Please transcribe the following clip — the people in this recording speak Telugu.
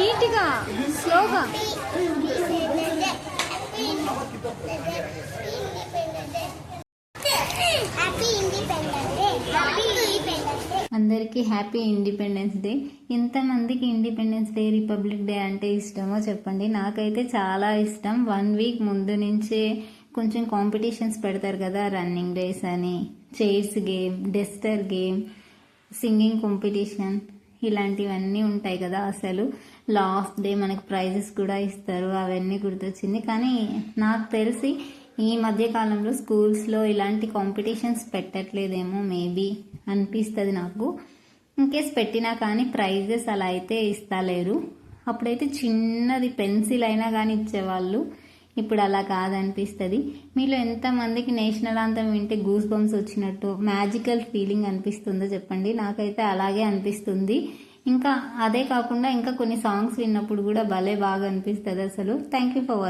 నీట్గా స్లోగా. అందరికీ హ్యాపీ ఇండిపెండెన్స్ డే. ఇంతమందికి ఇండిపెండెన్స్ డే, రిపబ్లిక్ డే అంటే ఇష్టమో చెప్పండి. నాకైతే చాలా ఇష్టం. 1 వీక్ ముందు నుంచే కొంచెం కాంపిటీషన్స్ పెడతారు కదా, రన్నింగ్ రేస్ అని, chairs game, Duster game, singing competition, ఇలాంటివన్నీ ఉంటాయి కదా. అసలు లాస్ట్ డే మనకు ప్రైజెస్ కూడా ఇస్తారు. అవన్నీ గుర్తొచ్చింది. కానీ నాకు తెలిసి ఈ మధ్య కాలంలో స్కూల్స్లో ఇలాంటి కాంపిటీషన్స్ పెట్టట్లేదేమో, మేబీ అనిపిస్తుంది నాకు. ఇన్కేస్ పెట్టినా కానీ ప్రైజెస్ అలా అయితే ఇస్తలేరు. అప్పుడైతే చిన్నది పెన్సిల్ అయినా కానీ ఇచ్చేవాళ్ళు. ఇప్పుడు అలా కాదనిపిస్తుంది. మీలో ఎంతమందికి నేషనల్ యాంథమ్ వింటే గూస్ బంప్స్ వచ్చినట్టు మ్యాజికల్ ఫీలింగ్ అనిపిస్తుందో చెప్పండి. నాకైతే అలాగే అనిపిస్తుంది. ఇంకా అదే కాకుండా ఇంకా కొన్ని సాంగ్స్ విన్నప్పుడు కూడా భలే బాగా అనిపిస్తుంది అసలు. Thank you for watching.